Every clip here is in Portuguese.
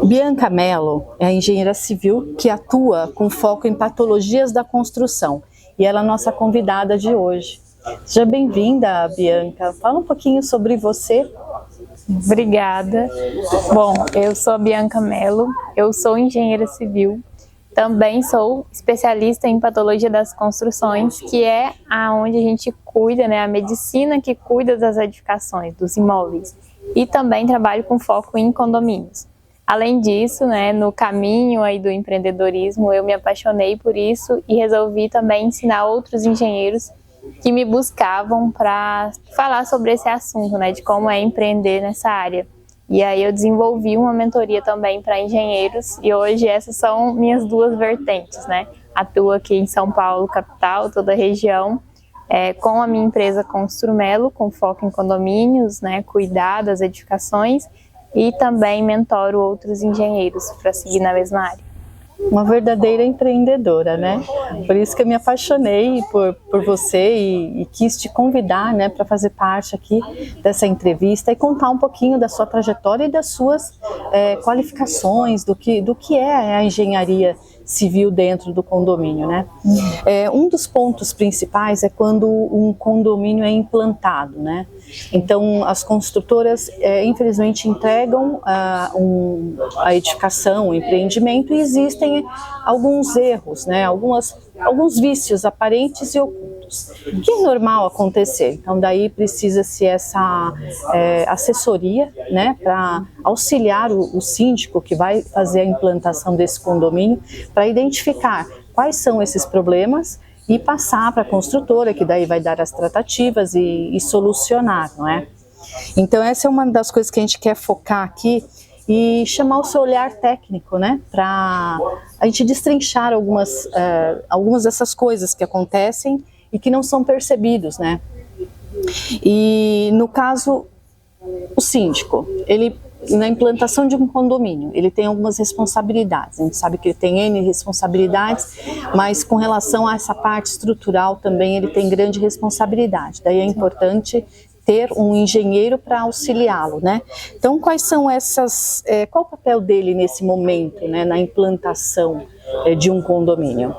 Bianca Mello é a engenheira civil que atua com foco em patologias da construção e ela é a nossa convidada de hoje. Seja bem-vinda, Bianca. Fala um pouquinho sobre você. Obrigada. Bom, eu sou a Bianca Mello, eu sou engenheira civil, também sou especialista em patologia das construções, que é onde a gente cuida, a medicina que cuida das edificações, dos imóveis, e também trabalho com foco em condomínios. Além disso, no caminho aí do empreendedorismo, eu me apaixonei por isso e resolvi também ensinar outros engenheiros que me buscavam para falar sobre esse assunto, de como é empreender nessa área. E aí eu desenvolvi uma mentoria também para engenheiros e hoje essas são minhas duas vertentes, Atuo aqui em São Paulo, capital, toda a região, com a minha empresa Construmelo, com foco em condomínios, cuidar das edificações, e também mentoro outros engenheiros para seguir na mesma área. Uma verdadeira empreendedora, Por isso que eu me apaixonei por você e quis te convidar, para fazer parte aqui dessa entrevista e contar um pouquinho da sua trajetória e das suas qualificações, do que é a engenharia civil dentro do condomínio, Um dos pontos principais é quando um condomínio é implantado, Então, as construtoras, infelizmente, entregam a edificação, o empreendimento, e existem alguns erros, alguns vícios aparentes e ocultos, que é normal acontecer. Então, daí precisa-se essa assessoria, para auxiliar o síndico que vai fazer a implantação desse condomínio, para identificar quais são esses problemas e passar para a construtora, que daí vai dar as tratativas e solucionar, Então, essa é uma das coisas que a gente quer focar aqui e chamar o seu olhar técnico, para a gente destrinchar algumas dessas coisas que acontecem e que não são percebidos, E, no caso, o síndico, na implantação de um condomínio, ele tem algumas responsabilidades. A gente sabe que ele tem N responsabilidades, mas com relação a essa parte estrutural também ele tem grande responsabilidade. Daí é importante ter um engenheiro para auxiliá-lo, Então, quais são qual o papel dele nesse momento, na implantação de um condomínio?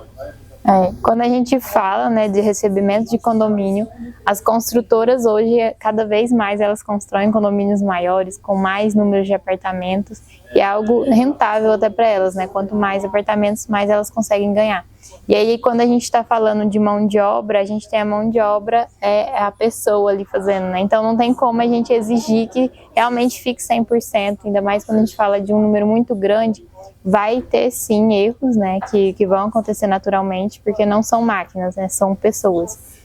Quando a gente fala de recebimento de condomínio, as construtoras hoje, cada vez mais, elas constroem condomínios maiores, com mais números de apartamentos, e é algo rentável até para elas, Quanto mais apartamentos, mais elas conseguem ganhar. E aí, quando a gente está falando de mão de obra, a gente tem a mão de obra, é a pessoa ali fazendo, Então não tem como a gente exigir que realmente fique 100%, ainda mais quando a gente fala de um número muito grande. Vai ter sim erros, que vão acontecer naturalmente, porque não são máquinas, são pessoas.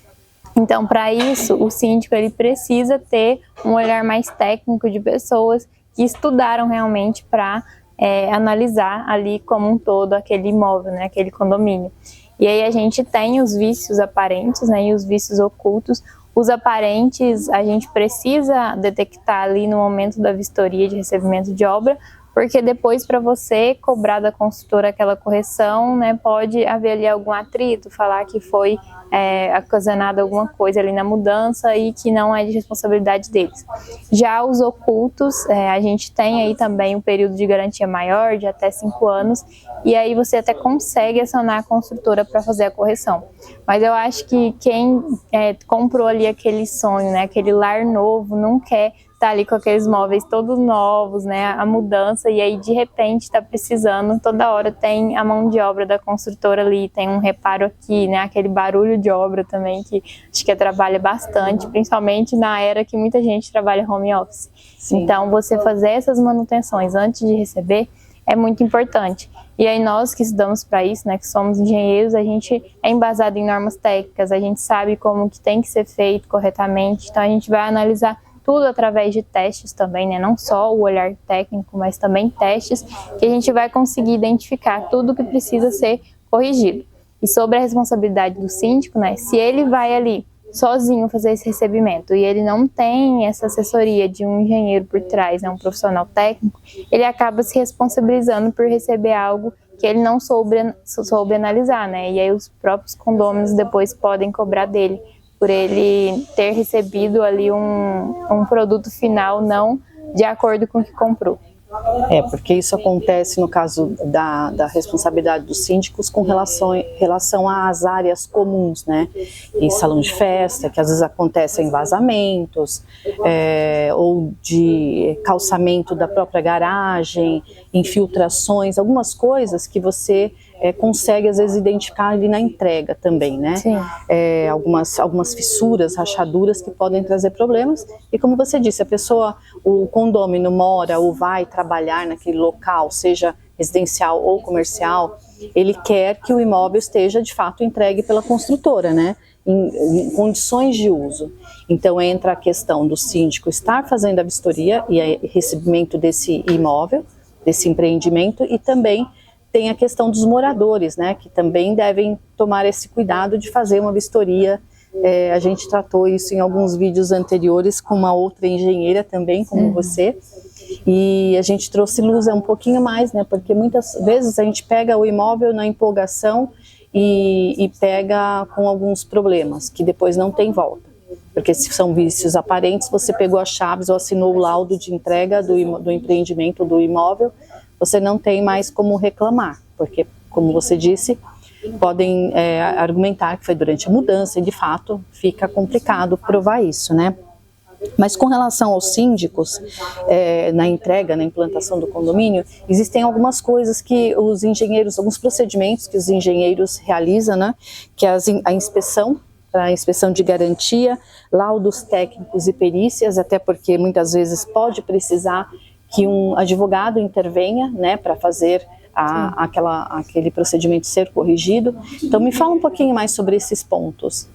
Então, para isso, o síndico ele precisa ter um olhar mais técnico de pessoas que estudaram realmente para analisar ali como um todo aquele imóvel, aquele condomínio. E aí a gente tem os vícios aparentes, e os vícios ocultos. Os aparentes a gente precisa detectar ali no momento da vistoria de recebimento de obra, porque depois, para você cobrar da construtora aquela correção, pode haver ali algum atrito, falar que foi ocasionada alguma coisa ali na mudança e que não é de responsabilidade deles. Já os ocultos, a gente tem aí também um período de garantia maior, de até 5 anos, e aí você até consegue acionar a construtora para fazer a correção. Mas eu acho que quem comprou ali aquele sonho, aquele lar novo, não quer tá ali com aqueles móveis todos novos, a mudança, e aí de repente está precisando, toda hora tem a mão de obra da construtora ali, tem um reparo aqui, aquele barulho de obra também, que acho que atrapalha bastante, principalmente na era que muita gente trabalha home office. Sim. Então, você fazer essas manutenções antes de receber é muito importante. E aí nós que estudamos para isso, que somos engenheiros, a gente é embasado em normas técnicas, a gente sabe como que tem que ser feito corretamente, então a gente vai analisar tudo através de testes também, Não só o olhar técnico, mas também testes que a gente vai conseguir identificar tudo que precisa ser corrigido. E sobre a responsabilidade do síndico, se ele vai ali sozinho fazer esse recebimento e ele não tem essa assessoria de um engenheiro por trás, um profissional técnico, ele acaba se responsabilizando por receber algo que ele não soube analisar, E aí os próprios condôminos depois podem cobrar dele por ele ter recebido ali um produto final não de acordo com o que comprou. Porque isso acontece no caso da responsabilidade dos síndicos com relação às áreas comuns, né? E salão de festa, que às vezes acontecem vazamentos, ou de calçamento da própria garagem, infiltrações, algumas coisas que você consegue às vezes identificar ali na entrega também, né? Sim. Algumas fissuras, rachaduras que podem trazer problemas. E como você disse, a pessoa, o condômino mora ou vai trabalhar naquele local, seja residencial ou comercial, ele quer que o imóvel esteja de fato entregue pela construtora, né? Em condições de uso. Então entra a questão do síndico estar fazendo a vistoria e recebimento desse imóvel, desse empreendimento, e também tem a questão dos moradores, né, que também devem tomar esse cuidado de fazer uma vistoria. A gente tratou isso em alguns vídeos anteriores com uma outra engenheira também, como você, e a gente trouxe luz um pouquinho mais, né, porque muitas vezes a gente pega o imóvel na empolgação e pega com alguns problemas, que depois não tem volta. Porque se são vícios aparentes, você pegou as chaves ou assinou o laudo de entrega do empreendimento do imóvel, você não tem mais como reclamar, porque, como você disse, podem argumentar que foi durante a mudança e, de fato, fica complicado provar isso, né? Mas com relação aos síndicos, na entrega, na implantação do condomínio, existem algumas coisas que os engenheiros, alguns procedimentos que os engenheiros realizam, né? Que é a inspeção, para a inspeção de garantia, laudos técnicos e perícias, até porque muitas vezes pode precisar que um advogado intervenha, né, para fazer aquele procedimento ser corrigido. Então me fala um pouquinho mais sobre esses pontos.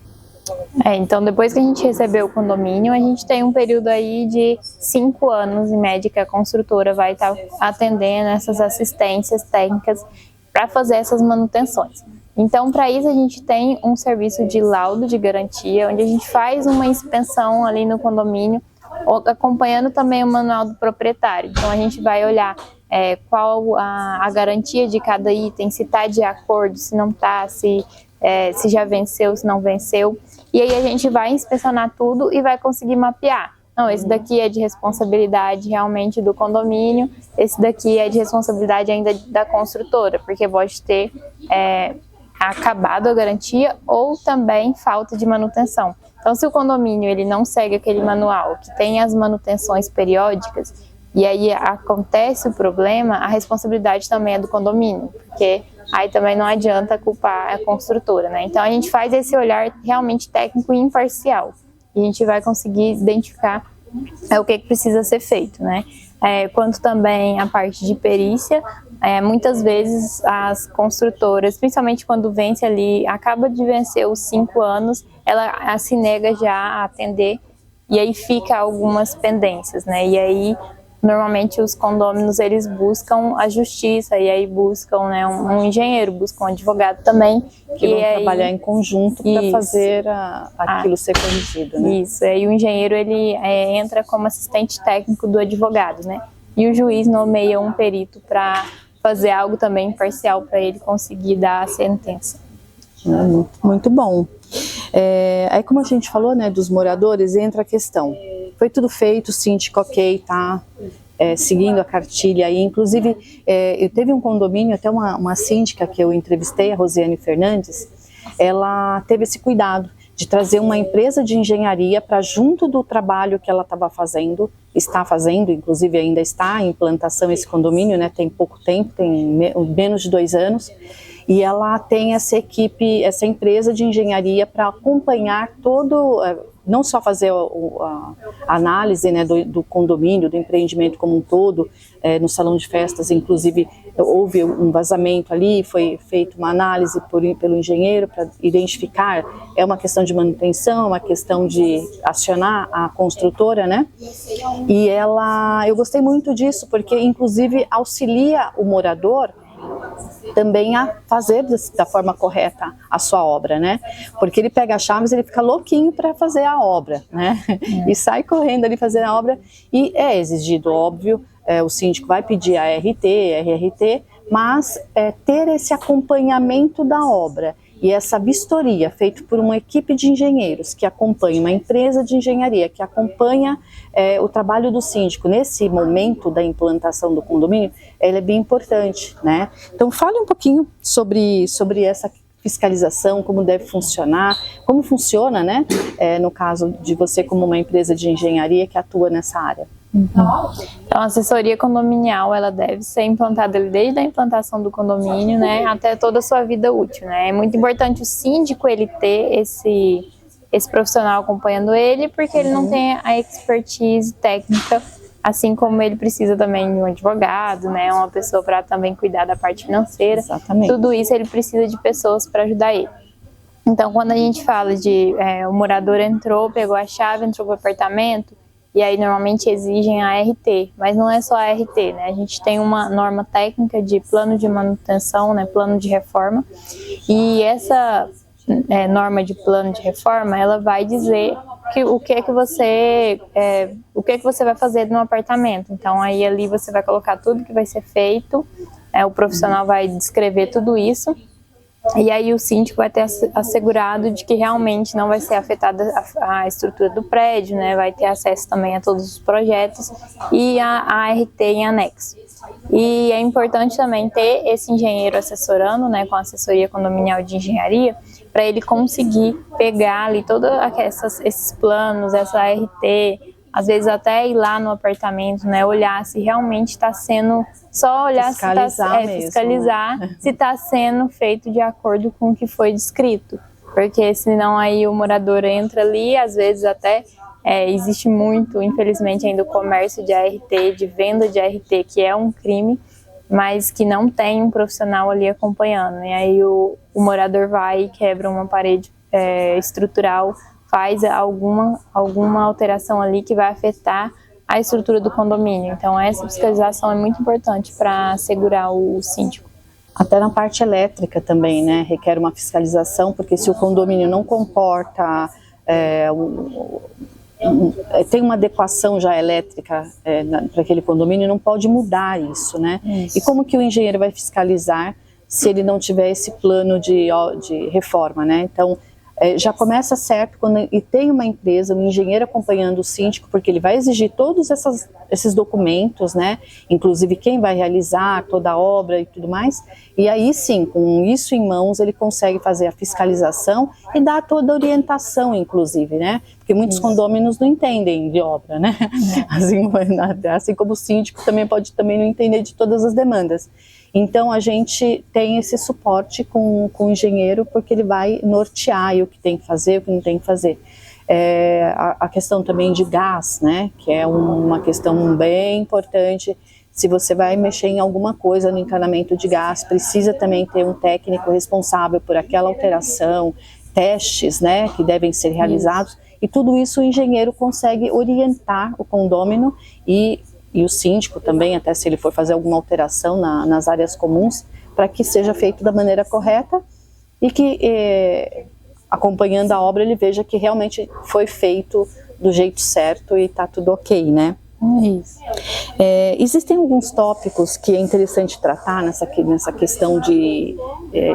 Então depois que a gente recebeu o condomínio, a gente tem um período aí de 5 anos, em média, que a construtora vai estar atendendo essas assistências técnicas para fazer essas manutenções. Então, para isso, a gente tem um serviço de laudo de garantia, onde a gente faz uma inspeção ali no condomínio, acompanhando também o manual do proprietário. Então, a gente vai olhar qual a garantia de cada item, se está de acordo, se não está, se já venceu, se não venceu. E aí a gente vai inspecionar tudo e vai conseguir mapear. Não, esse daqui é de responsabilidade realmente do condomínio, esse daqui é de responsabilidade ainda da construtora, porque pode ter acabado a garantia ou também falta de manutenção. Então, se o condomínio ele não segue aquele manual, que tem as manutenções periódicas, e aí acontece o problema, a responsabilidade também é do condomínio, porque aí também não adianta culpar a construtora, né? Então, a gente faz esse olhar realmente técnico e imparcial, e a gente vai conseguir identificar o que precisa ser feito, né? Quanto também a parte de perícia, muitas vezes as construtoras, principalmente quando vence ali, acaba de vencer os 5 anos, ela se nega já a atender, e aí fica algumas pendências, né? E aí, normalmente os condôminos, eles buscam a justiça, e aí buscam, né, um engenheiro, buscam um advogado também. Que vão trabalhar em conjunto para fazer aquilo ser corrigido, né? Isso, e o engenheiro, ele entra como assistente técnico do advogado, né? E o juiz nomeia um perito para fazer algo também imparcial para ele conseguir dar a sentença. Muito bom. Aí, como a gente falou, né, dos moradores, entra a questão. Foi tudo feito, síndico, ok, tá seguindo a cartilha aí. Inclusive, eu teve um condomínio, até uma síndica que eu entrevistei, a Rosiane Fernandes, ela teve esse cuidado de trazer uma empresa de engenharia para junto do trabalho que ela estava fazendo, está fazendo, inclusive ainda está em implantação esse condomínio, né, tem pouco tempo, tem menos de 2 anos, e ela tem essa equipe, essa empresa de engenharia para acompanhar todo, não só fazer a análise, né, do condomínio, do empreendimento como um todo, no salão de festas, inclusive houve um vazamento ali, foi feita uma análise pelo engenheiro para identificar, é uma questão de manutenção, uma questão de acionar a construtora, né? E eu gostei muito disso, porque inclusive auxilia o morador também a fazer da forma correta a sua obra, né? Porque ele pega as chaves, ele fica louquinho para fazer a obra, né? E sai correndo ali fazer a obra, e é exigido, óbvio, o síndico vai pedir a RT, mas ter esse acompanhamento da obra e essa vistoria feita por uma equipe de engenheiros que acompanha, uma empresa de engenharia que acompanha o trabalho do síndico nesse momento da implantação do condomínio, ela é bem importante, né? Então fale um pouquinho sobre essa fiscalização, como deve funcionar, como funciona, né? No caso de você como uma empresa de engenharia que atua nessa área. Então, a assessoria condominial, ela deve ser implantada desde a implantação do condomínio, né, até toda a sua vida útil, né. É muito importante o síndico ele ter esse profissional acompanhando ele, porque ele não tem a expertise técnica, assim como ele precisa também de um advogado, né, uma pessoa para também cuidar da parte financeira. Exatamente. Tudo isso ele precisa de pessoas para ajudar ele. Então, quando a gente fala de o morador entrou, pegou a chave, entrou para o apartamento, e aí normalmente exigem a ART, mas não é só a ART, né? A gente tem uma norma técnica de plano de manutenção, né? Plano de reforma, e essa norma de plano de reforma, ela vai dizer o que é que você vai fazer no apartamento. Então aí ali você vai colocar tudo que vai ser feito, o profissional vai descrever tudo isso. E aí o síndico vai ter assegurado de que realmente não vai ser afetada a estrutura do prédio, né? Vai ter acesso também a todos os projetos e a ART em anexo. E é importante também ter esse engenheiro assessorando, né, com a assessoria condominial de engenharia, para ele conseguir pegar ali todos esses planos, essa ART, às vezes até ir lá no apartamento, né, olhar se realmente está sendo, só olhar fiscalizar se está sendo feito de acordo com o que foi descrito, porque senão aí o morador entra ali, às vezes até existe muito, infelizmente ainda o comércio de ART, de venda de ART, que é um crime, mas que não tem um profissional ali acompanhando, e aí o morador vai e quebra uma parede estrutural, faz alguma alteração ali que vai afetar a estrutura do condomínio. Então essa fiscalização é muito importante para assegurar o síndico. Até na parte elétrica também, né, requer uma fiscalização, porque se o condomínio não comporta, tem uma adequação já elétrica para aquele condomínio, não pode mudar isso, né? Isso. E como que o engenheiro vai fiscalizar se ele não tiver esse plano de reforma, né? Então, já começa certo e tem uma empresa, um engenheiro acompanhando o síndico, porque ele vai exigir todos esses documentos, né? Inclusive quem vai realizar toda a obra e tudo mais. E aí sim, com isso em mãos, ele consegue fazer a fiscalização e dar toda a orientação, inclusive, né? Porque muitos condôminos não entendem de obra, né? Assim como o síndico também pode não entender de todas as demandas. Então a gente tem esse suporte com o engenheiro, porque ele vai nortear o que tem que fazer, o que não tem que fazer. A questão também de gás, né, que é uma questão bem importante. Se você vai mexer em alguma coisa no encanamento de gás, precisa também ter um técnico responsável por aquela alteração, testes, né, que devem ser realizados. E tudo isso o engenheiro consegue orientar o condômino e o síndico também, até se ele for fazer alguma alteração nas áreas comuns, para que seja feito da maneira correta e que, acompanhando a obra, ele veja que realmente foi feito do jeito certo e está tudo ok, né? Isso. Existem alguns tópicos que é interessante tratar nessa questão de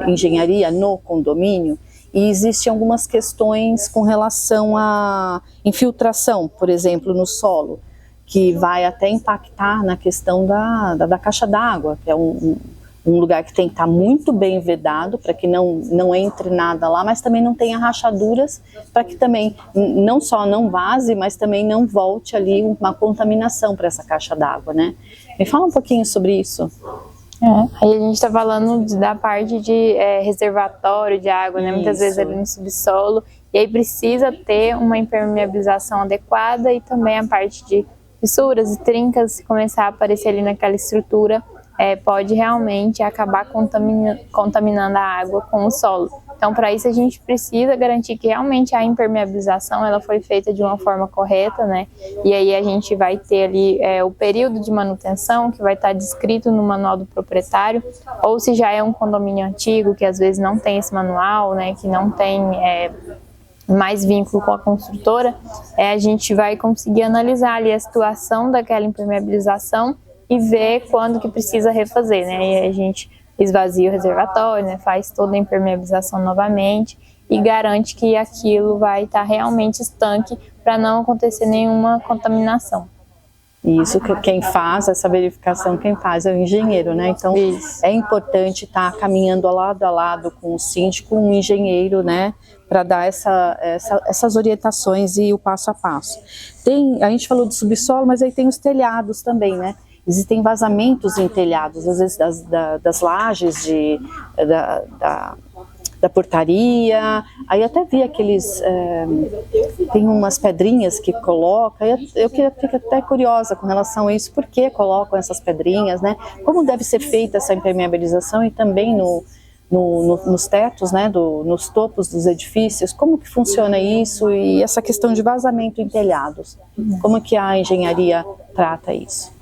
engenharia no condomínio, e existem algumas questões com relação à infiltração, por exemplo, no solo, que vai até impactar na questão da caixa d'água, que é um lugar que tem que estar muito bem vedado para que não entre nada lá, mas também não tenha rachaduras, para que também não só não vaze, mas também não volte ali uma contaminação para essa caixa d'água, né? Me fala um pouquinho sobre isso. Aí a gente está falando da parte de reservatório de água, né? Muitas vezes ali no subsolo, e aí precisa ter uma impermeabilização adequada e também a parte de fissuras e trincas, se começar a aparecer ali naquela estrutura, pode realmente acabar contaminando a água com o solo. Então, para isso a gente precisa garantir que realmente a impermeabilização ela foi feita de uma forma correta, né? E aí a gente vai ter ali o período de manutenção que vai estar descrito no manual do proprietário, ou se já é um condomínio antigo que às vezes não tem esse manual, né? Que não tem mais vínculo com a construtora, a gente vai conseguir analisar ali a situação daquela impermeabilização e ver quando que precisa refazer, né? E a gente esvazia o reservatório, né, faz toda a impermeabilização novamente e garante que aquilo vai estar realmente estanque para não acontecer nenhuma contaminação. Isso, quem faz essa verificação, quem faz é o engenheiro, né? Então, é importante estar caminhando lado a lado com o síndico, um engenheiro, né? Para dar essas orientações e o passo a passo. A gente falou do subsolo, mas aí tem os telhados também, né? Existem vazamentos em telhados, às vezes das lajes da portaria, aí até vi aqueles, tem umas pedrinhas que coloca, eu fico até curiosa com relação a isso, por que colocam essas pedrinhas, né? Como deve ser feita essa impermeabilização e também nos tetos, né, nos topos dos edifícios, como que funciona isso e essa questão de vazamento em telhados, como que a engenharia trata isso?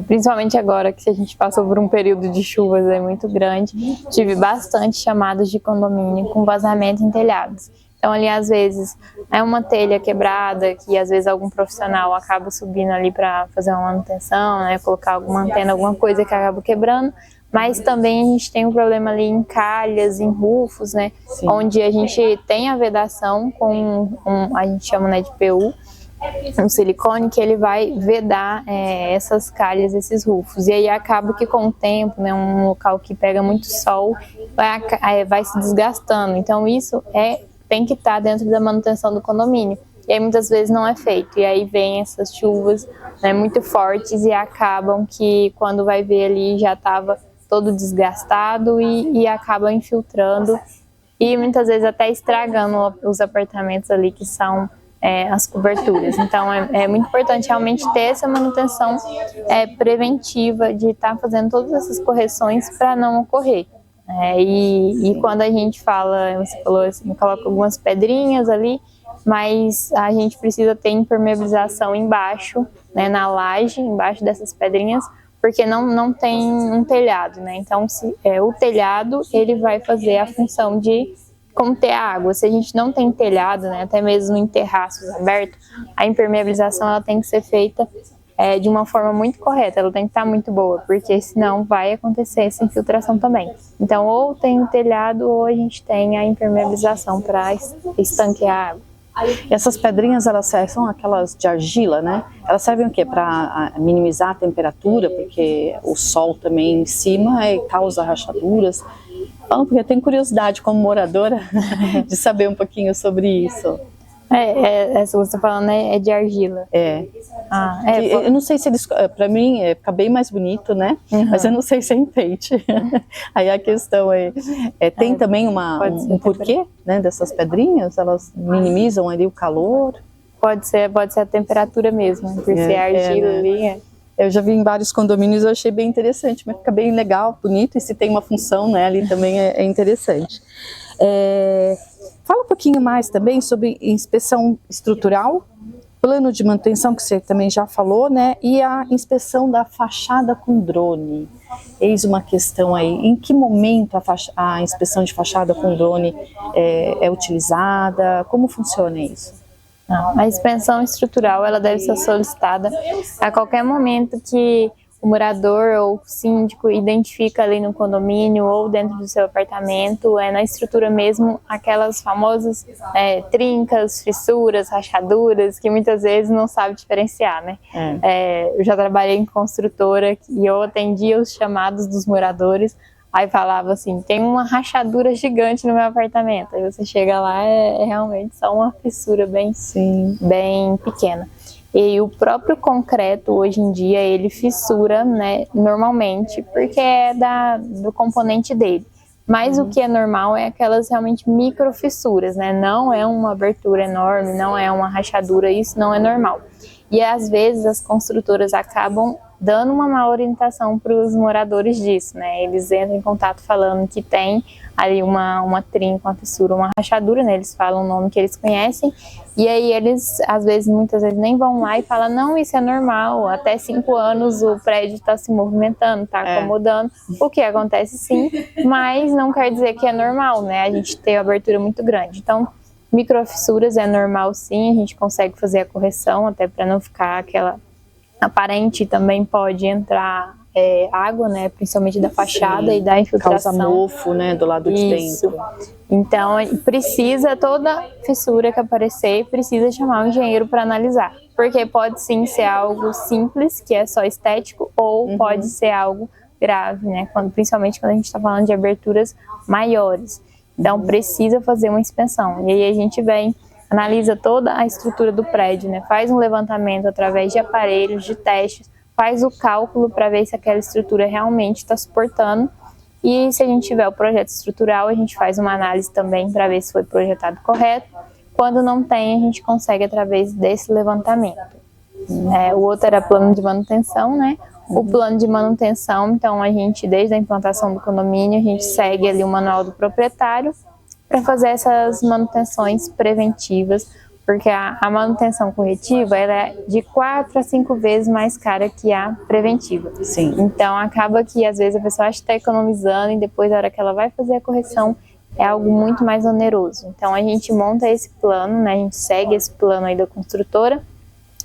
Principalmente agora que a gente passou por um período de chuvas muito grande, tive bastante chamadas de condomínio com vazamento em telhados. Então ali às vezes é uma telha quebrada que às vezes algum profissional acaba subindo ali para fazer uma manutenção, né, colocar alguma antena, alguma coisa que acaba quebrando, mas também a gente tem um problema ali em calhas, em rufos, né, onde a gente tem a vedação com a gente chama, né, de PU, um silicone que ele vai vedar essas calhas, esses rufos, e aí acaba que com o tempo, né, um local que pega muito sol vai se desgastando, então isso tem que estar dentro da manutenção do condomínio, e aí muitas vezes não é feito, e aí vem essas chuvas, né, muito fortes e acabam que quando vai ver ali já estava todo desgastado e acaba infiltrando e muitas vezes até estragando os apartamentos ali que são as coberturas. Então é muito importante realmente ter essa manutenção preventiva de estar fazendo todas essas correções para não ocorrer. E quando a gente fala, você falou assim, coloca algumas pedrinhas ali, mas a gente precisa ter impermeabilização embaixo, né, na laje, embaixo dessas pedrinhas, porque não tem um telhado, né? Então o telhado ele vai fazer a função de conter a água. Se a gente não tem telhado, né, até mesmo em terraços abertos, a impermeabilização ela tem que ser feita de uma forma muito correta, ela tem que estar muito boa, porque senão vai acontecer essa infiltração também. Então, ou tem o telhado, ou a gente tem a impermeabilização para estanquear a água. E essas pedrinhas, elas são aquelas de argila, né? Elas servem o quê? Para minimizar a temperatura, porque o sol também em cima causa rachaduras. Porque eu tenho curiosidade como moradora de saber um pouquinho sobre isso. Essa que você está falando é de argila. Eu não sei se eles, para mim, fica bem mais bonito, né? Uhum. Mas eu não sei se é enfeite. Aí a questão tem também um porquê, né, dessas pedrinhas? Elas minimizam ali o calor? Pode ser a temperatura mesmo, por ser argila ali. Eu já vi em vários condomínios, eu achei bem interessante, mas fica bem legal, bonito, e se tem uma função, né, ali também é interessante. Fala um pouquinho mais também sobre inspeção estrutural, plano de manutenção, que você também já falou, né, e a inspeção da fachada com drone. Eis uma questão aí, em que momento a inspeção de fachada com drone é utilizada, como funciona isso? A inspeção estrutural ela deve ser solicitada a qualquer momento que o morador ou o síndico identifica ali no condomínio ou dentro do seu apartamento, na estrutura mesmo, aquelas famosas trincas, fissuras, rachaduras, que muitas vezes não sabe diferenciar, né? Eu já trabalhei em construtora e eu atendia os chamados dos moradores, aí falava assim, tem uma rachadura gigante no meu apartamento. Aí você chega lá, realmente só uma fissura bem pequena. E o próprio concreto, hoje em dia, ele fissura, né, normalmente, porque é do componente dele. Mas o que é normal é aquelas realmente microfissuras, né? Não é uma abertura enorme, não é uma rachadura, isso não é normal. E às vezes as construtoras acabam dando uma má orientação para os moradores disso, né? Eles entram em contato falando que tem ali uma trinca, uma fissura, uma rachadura, né? Eles falam o nome que eles conhecem, e aí eles, às vezes, muitas vezes nem vão lá e falam, não, isso é normal, até 5 anos o prédio está se movimentando, está acomodando, o que acontece sim, mas não quer dizer que é normal, né? A gente tem uma abertura muito grande, então microfissuras é normal sim, a gente consegue fazer a correção, até para não ficar aquela aparente, também pode entrar água, né, principalmente da fachada e da infiltração. Causa mofo, né, do lado de dentro. Então, precisa, toda fissura que aparecer, precisa chamar um engenheiro para analisar. Porque pode sim ser algo simples, que é só estético, ou pode ser algo grave, né, principalmente quando a gente está falando de aberturas maiores. Então, precisa fazer uma inspeção. E aí a gente vem, analisa toda a estrutura do prédio, né, faz um levantamento através de aparelhos, de testes, faz o cálculo para ver se aquela estrutura realmente está suportando. E se a gente tiver o projeto estrutural, a gente faz uma análise também para ver se foi projetado correto. Quando não tem, a gente consegue através desse levantamento. O outro era plano de manutenção, né? O plano de manutenção, então a gente, desde a implantação do condomínio, a gente segue ali o manual do proprietário para fazer essas manutenções preventivas, porque a manutenção corretiva ela é de 4 a 5 vezes mais cara que a preventiva. Sim. Então acaba que às vezes a pessoa acha que está economizando e depois na hora que ela vai fazer a correção é algo muito mais oneroso. Então a gente monta esse plano, né, a gente segue esse plano aí da construtora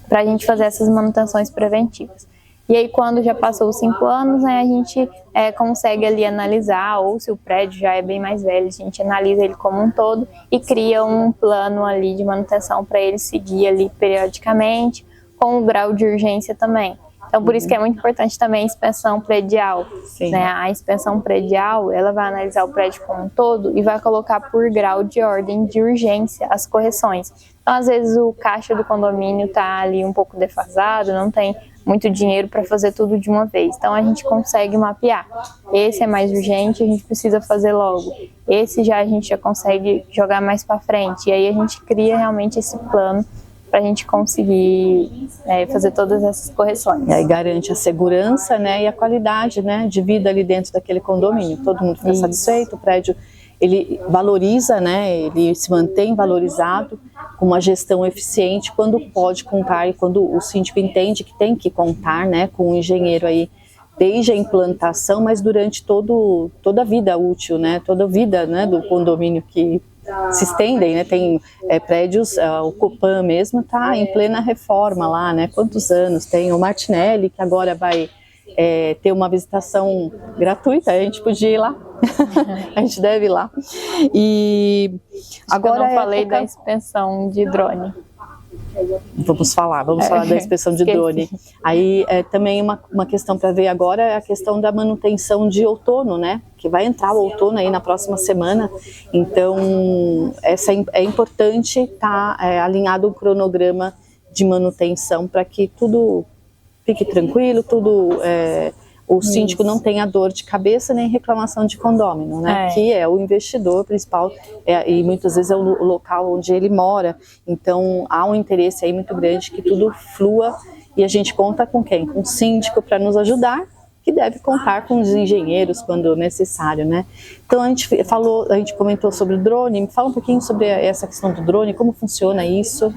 para a gente fazer essas manutenções preventivas. E aí quando já passou os 5 anos, né, a gente consegue ali analisar, ou se o prédio já é bem mais velho, a gente analisa ele como um todo e cria um plano ali de manutenção para ele seguir ali periodicamente, com o grau de urgência também. Então por isso que é muito importante também a inspeção predial. Né? A inspeção predial, ela vai analisar o prédio como um todo e vai colocar por grau de ordem de urgência as correções. Então às vezes o caixa do condomínio está ali um pouco defasado, não tem muito dinheiro para fazer tudo de uma vez. Então a gente consegue mapear. Esse é mais urgente, a gente precisa fazer logo. Esse a gente já consegue jogar mais para frente. E aí a gente cria realmente esse plano para a gente conseguir fazer todas essas correções. E aí garante a segurança, né, e a qualidade, né, de vida ali dentro daquele condomínio. Todo mundo fica satisfeito, o prédio ele valoriza, né, ele se mantém valorizado com uma gestão eficiente quando pode contar e quando o síndico entende que tem que contar, né, com um engenheiro aí desde a implantação, mas durante toda a vida útil, né, toda a vida, né, do condomínio que se estendem, né, tem prédios, o Copan mesmo está em plena reforma lá, né, quantos anos, tem o Martinelli que agora vai ter uma visitação gratuita, a gente podia ir lá, a gente deve ir lá. E agora eu não falei da inspeção de drone. Vamos falar da inspeção de drone. Aí também uma questão para ver agora é a questão da manutenção de outono, né? Que vai entrar o outono aí na próxima semana. Então é importante estar alinhado o cronograma de manutenção para que tudo fique tranquilo, o síndico não tenha dor de cabeça nem reclamação de condômino, né? Que é o investidor principal e muitas vezes é o local onde ele mora. Então há um interesse aí muito grande que tudo flua e a gente conta com quem? Com o síndico para nos ajudar, que deve contar com os engenheiros quando necessário, né? Então a gente comentou sobre o drone. Me fala um pouquinho sobre essa questão do drone, como funciona isso?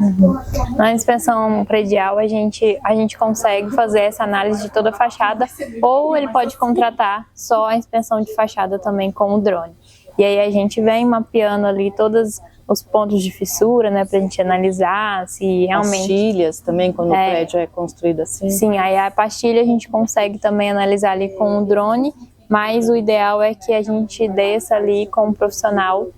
Na inspeção predial a gente consegue fazer essa análise de toda a fachada, ou ele pode contratar só a inspeção de fachada também com o drone. E aí a gente vem mapeando ali todos os pontos de fissura, né, pra gente analisar se realmente... Pastilhas também, quando o prédio é construído assim? Sim, aí a pastilha a gente consegue também analisar ali com o drone, mas o ideal é que a gente desça ali com um profissional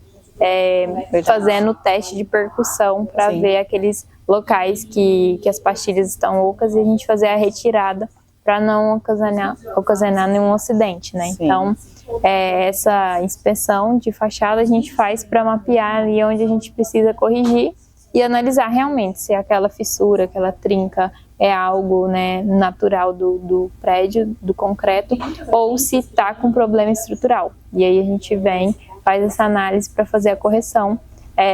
fazendo o teste de percussão para ver aqueles locais que as pastilhas estão ocas e a gente fazer a retirada para não ocasionar nenhum acidente, né? Sim. Então, essa inspeção de fachada a gente faz para mapear ali onde a gente precisa corrigir e analisar realmente se aquela fissura, aquela trinca é algo, né, natural do prédio, do concreto, ou se está com problema estrutural. E aí a gente vem, faz essa análise para fazer a correção.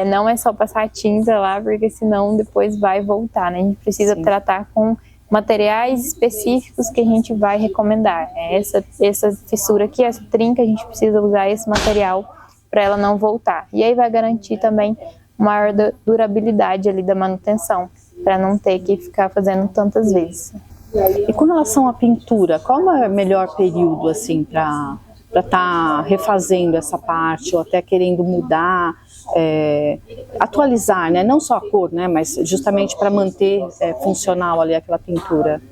Não é só passar a tinta lá, porque senão depois vai voltar, né? A gente precisa tratar com materiais específicos que a gente vai recomendar. Essa fissura aqui, essa trinca, a gente precisa usar esse material para ela não voltar. E aí vai garantir também maior durabilidade ali da manutenção, para não ter que ficar fazendo tantas vezes. E com relação à pintura, qual é o melhor período assim para estar refazendo essa parte ou até querendo mudar, atualizar, né? Não só a cor, né? Mas justamente para manter funcional ali aquela pintura?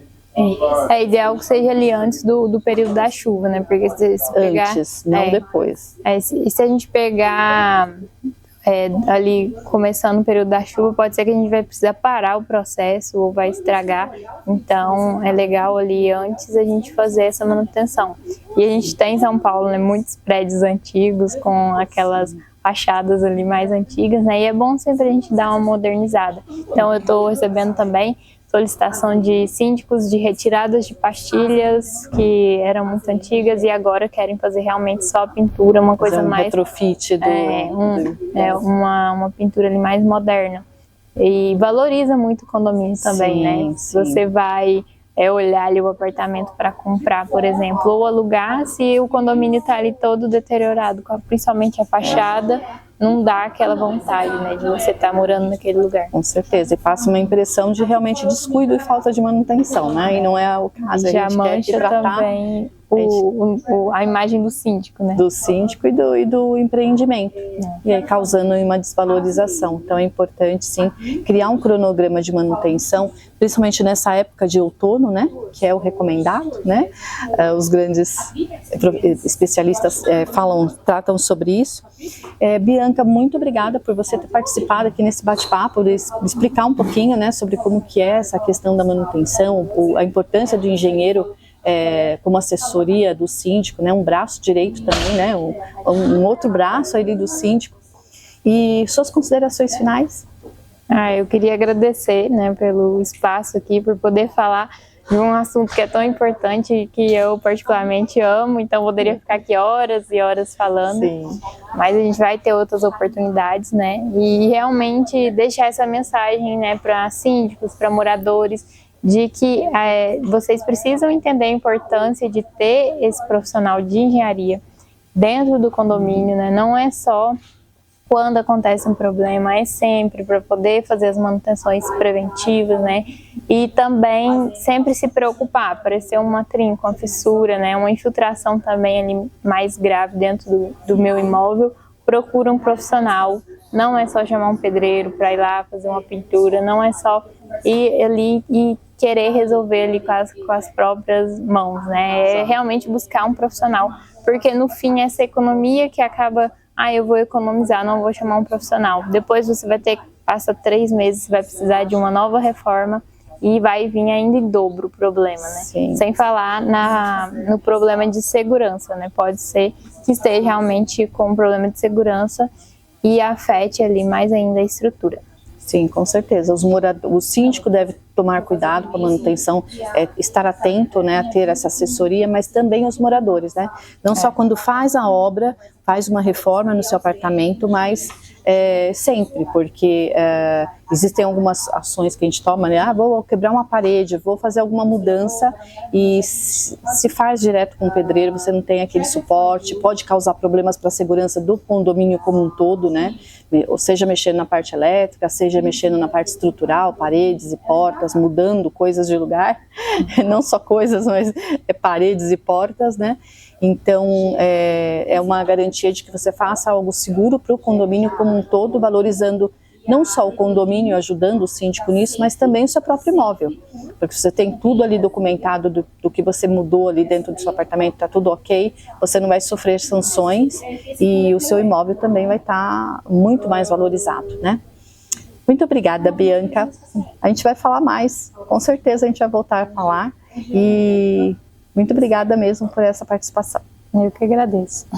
É ideal que seja ali antes do período da chuva, né? Porque se pegar... Antes, não depois. Se a gente pegar ali começando o período da chuva, pode ser que a gente vai precisar parar o processo ou vai estragar. Então é legal ali antes a gente fazer essa manutenção. E a gente tem em São Paulo, né, muitos prédios antigos com aquelas fachadas ali mais antigas, né? E é bom sempre a gente dar uma modernizada. Então eu estou recebendo também solicitação de síndicos de retiradas de pastilhas que eram muito antigas e agora querem fazer realmente só a pintura, uma coisa mais... retrofit uma pintura ali mais moderna. E valoriza muito o condomínio também, né? Se você vai olhar ali o apartamento para comprar, por exemplo, ou alugar, se o condomínio está ali todo deteriorado, principalmente a fachada, não dá aquela vontade, né, de você estar morando naquele lugar. Com certeza, e passa uma impressão de realmente descuido e falta de manutenção, né, e não é o caso. Já mancha também a imagem do síndico, né? Do síndico e do empreendimento, e aí causando uma desvalorização. Então é importante, sim, criar um cronograma de manutenção, principalmente nessa época de outono, né, que é o recomendado, né? Os grandes especialistas tratam sobre isso. Bianca, muito obrigada por você ter participado aqui nesse bate-papo, de explicar um pouquinho, né, sobre como que é essa questão da manutenção, a importância do engenheiro como assessoria do síndico, né, um braço direito também, né, um outro braço ali do síndico. E suas considerações finais? Eu queria agradecer, né, pelo espaço aqui, por poder falar de um assunto que é tão importante, que eu particularmente amo, então poderia ficar aqui horas e horas falando. Sim. Mas a gente vai ter outras oportunidades, né, e realmente deixar essa mensagem, né, para síndicos, para moradores, de que vocês precisam entender a importância de ter esse profissional de engenharia dentro do condomínio, né? Não é só quando acontece um problema, é sempre para poder fazer as manutenções preventivas, né? E também sempre se preocupar, aparecer uma trinca, uma fissura, né? Uma infiltração também ali mais grave dentro do meu imóvel, procura um profissional. Não é só chamar um pedreiro para ir lá fazer uma pintura, não é só ir ali e querer resolver ali com as próprias mãos, né? É realmente buscar um profissional, porque no fim essa economia que acaba, eu vou economizar, não vou chamar um profissional. Depois você vai ter, passa 3 meses, você vai precisar de uma nova reforma e vai vir ainda em dobro o problema, né? Sim. Sem falar no problema de segurança, né? Pode ser que esteja realmente com um problema de segurança e afete ali mais ainda a estrutura. Sim, com certeza. O síndico deve tomar cuidado com a manutenção, estar atento, né, a ter essa assessoria, mas também os moradores, né? Não só quando faz a obra, faz uma reforma no seu apartamento, mas sempre, porque existem algumas ações que a gente toma, né? Vou quebrar uma parede, vou fazer alguma mudança, e se faz direto com o pedreiro, você não tem aquele suporte, pode causar problemas para a segurança do condomínio como um todo, né? Ou seja, mexendo na parte elétrica, seja mexendo na parte estrutural, paredes e portas, mudando coisas de lugar, não só coisas, mas paredes e portas, né? Então, é uma garantia de que você faça algo seguro para o condomínio como um todo, valorizando não só o condomínio, ajudando o síndico nisso, mas também o seu próprio imóvel. Porque você tem tudo ali documentado do que você mudou ali dentro do seu apartamento, está tudo ok, você não vai sofrer sanções e o seu imóvel também vai estar muito mais valorizado, né? Muito obrigada, Bianca. A gente vai falar mais, com certeza a gente vai voltar a falar, e muito obrigada mesmo por essa participação. Eu que agradeço.